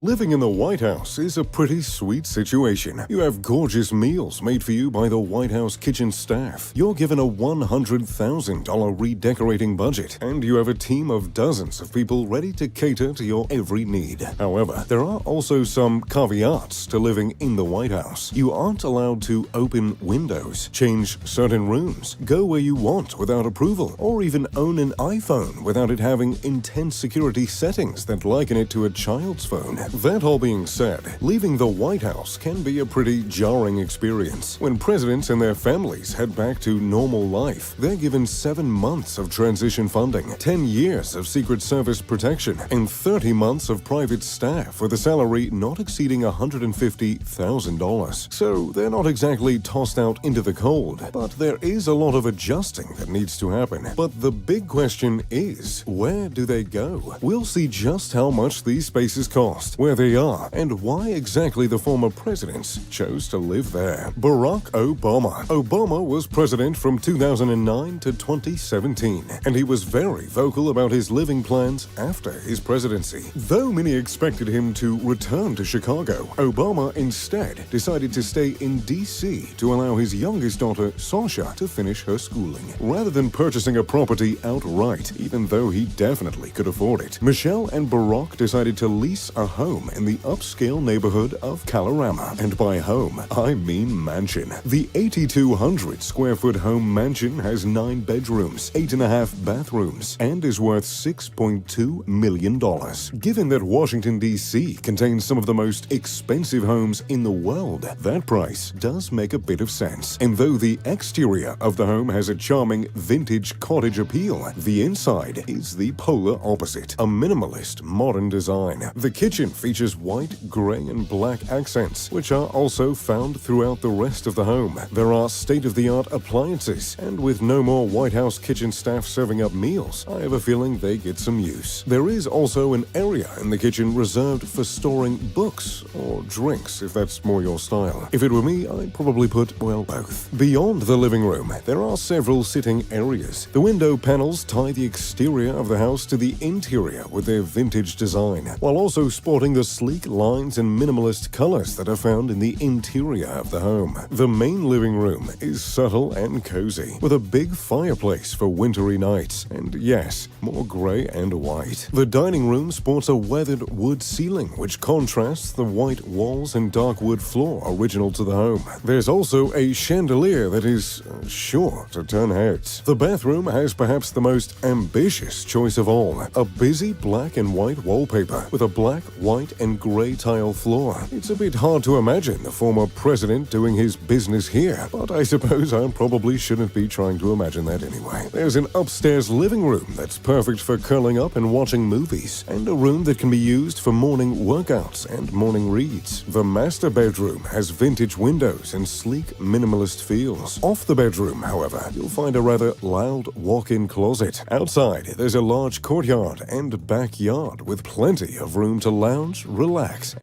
Living in the White House is a pretty sweet situation. You have gorgeous meals made for you by the White House kitchen staff. You're given a $100,000 redecorating budget, and you have a team of dozens of people ready to cater to your every need. However, there are also some caveats to living in the White House. You aren't allowed to open windows, change certain rooms, go where you want without approval, or even own an iPhone without it having intense security settings that liken it to a child's phone. That all being said, leaving the White House can be a pretty jarring experience. When presidents and their families head back to normal life, they're given 7 months of transition funding, 10 years of Secret Service protection, and 30 months of private staff with a salary not exceeding $150,000. So they're not exactly tossed out into the cold, but there is a lot of adjusting that needs to happen. But the big question is, where do they go? We'll see just how much these spaces cost, where they are, and why exactly the former presidents chose to live there. Barack Obama. Obama was president from 2009 to 2017, and he was very vocal about his living plans after his presidency. Though many expected him to return to Chicago, Obama instead decided to stay in D.C. to allow his youngest daughter, Sasha, to finish her schooling, rather than purchasing a property outright, even though he definitely could afford it. Michelle and Barack decided to lease a home in the upscale neighborhood of Kalorama. And by home, I mean mansion. The 8,200 square foot home mansion has 9 bedrooms, 8.5 bathrooms, and is worth $6.2 million. Given that Washington, D.C. contains some of the most expensive homes in the world, that price does make a bit of sense. And though the exterior of the home has a charming vintage cottage appeal, the inside is the polar opposite, a minimalist modern design. The kitchen features white, gray, and black accents, which are also found throughout the rest of the home. There are state-of-the-art appliances, and with no more White House kitchen staff serving up meals, I have a feeling they get some use. There is also an area in the kitchen reserved for storing books, or drinks, if that's more your style. If it were me, I'd probably put, well, both. Beyond the living room, there are several sitting areas. The window panels tie the exterior of the house to the interior with their vintage design, while also sporting the sleek lines and minimalist colors that are found in the interior of the home. The main living room is subtle and cozy, with a big fireplace for wintry nights, and yes, more gray and white. The dining room sports a weathered wood ceiling, which contrasts the white walls and dark wood floor original to the home. There's also a chandelier that is sure to turn heads. The bathroom has perhaps the most ambitious choice of all, a busy black and white wallpaper with a black, white, and gray tile floor. It's a bit hard to imagine the former president doing his business here, but I suppose I probably shouldn't be trying to imagine that anyway. There's an upstairs living room that's perfect for curling up and watching movies, and a room that can be used for morning workouts and morning reads. The master bedroom has vintage windows and sleek minimalist feels. Off the bedroom, however, you'll find a rather loud walk-in closet. Outside, there's a large courtyard and backyard with plenty of room to lounge, relax,